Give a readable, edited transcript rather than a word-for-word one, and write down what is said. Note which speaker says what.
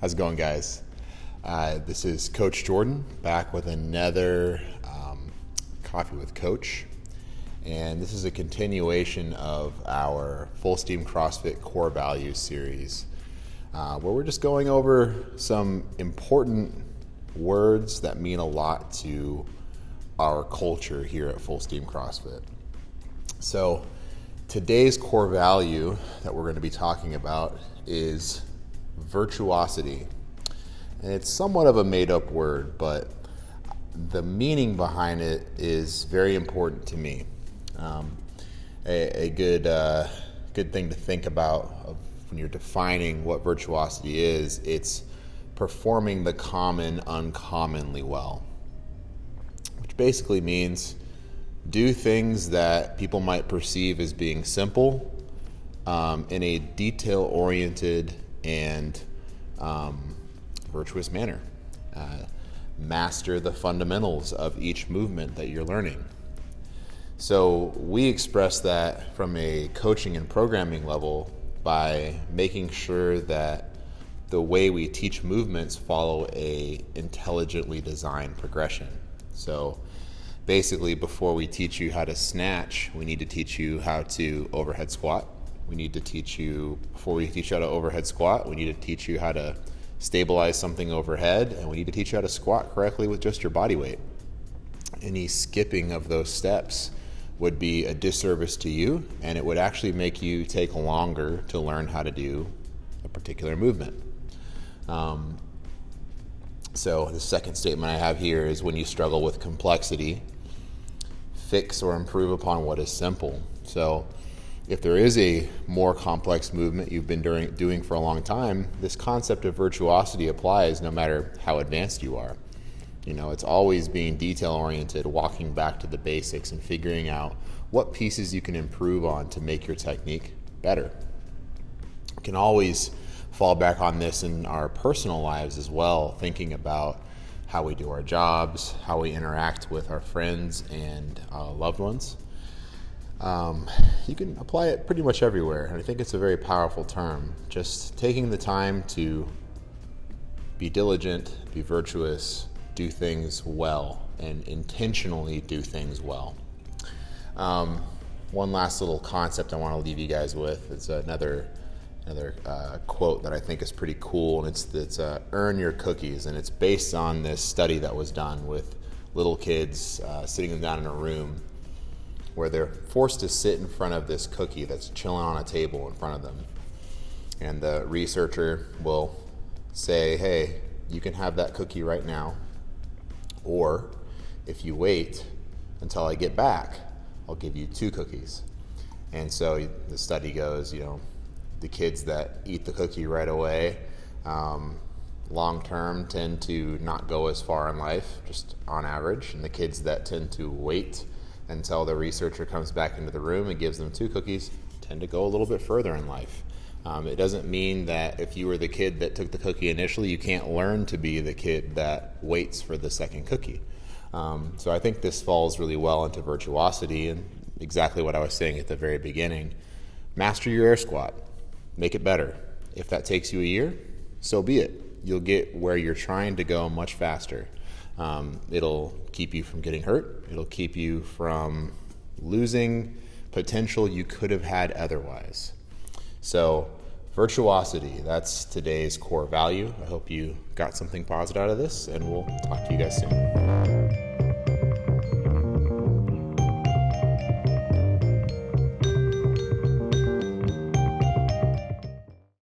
Speaker 1: How's it going, guys? This is Coach Jordan back with another Coffee with Coach. And this is a continuation of our Full Steam CrossFit Core Values series, where we're just going over some important words that mean a lot to our culture here at Full Steam CrossFit. So today's core value that we're going to be talking about is virtuosity. And it's somewhat of a made-up word, but the meaning behind it is very important to me. A good thing to think about when you're defining what virtuosity is, it's performing the common uncommonly well, which basically means do things that people might perceive as being simple in a detail-oriented and virtuous manner. Master the fundamentals of each movement that you're learning. So we express that from a coaching and programming level by making sure that the way we teach movements follow a intelligently designed progression. So basically, before we teach you how to snatch, we need to teach you how to overhead squat. Before we teach you how to overhead squat, we need to teach you how to stabilize something overhead, and we need to teach you how to squat correctly with just your body weight. Any skipping of those steps would be a disservice to you, and it would actually make you take longer to learn how to do a particular movement. So the second statement I have here is when you struggle with complexity, fix or improve upon what is simple. So if there is a more complex movement you've been doing for a long time, this concept of virtuosity applies no matter how advanced you are. You know, it's always being detail-oriented, walking back to the basics and figuring out what pieces you can improve on to make your technique better. You can always fall back on this in our personal lives as well, thinking about how we do our jobs, how we interact with our friends and loved ones. You can apply it pretty much everywhere, and I think it's a very powerful term. Just taking the time to be diligent, be virtuous, do things well, and intentionally do things well. One last little concept I want to leave you guys with is another quote that I think is pretty cool, and it's earn your cookies, and it's based on this study that was done with little kids, sitting them down in a room where they're forced to sit in front of this cookie that's chilling on a table in front of them. And the researcher will say, hey, you can have that cookie right now, or if you wait until I get back, I'll give you 2 cookies. And so the study goes, the kids that eat the cookie right away, long term tend to not go as far in life, just on average. And the kids that tend to wait until the researcher comes back into the room and gives them 2 cookies tend to go a little bit further in life. It doesn't mean that if you were the kid that took the cookie initially, you can't learn to be the kid that waits for the second cookie. So I think this falls really well into virtuosity and exactly what I was saying at the very beginning. Master your air squat. Make it better. If that takes you a year, so be it. You'll get where you're trying to go much faster. It'll keep you from getting hurt. It'll keep you from losing potential you could have had otherwise. So virtuosity, that's today's core value. I hope you got something positive out of this, and we'll talk to you guys soon.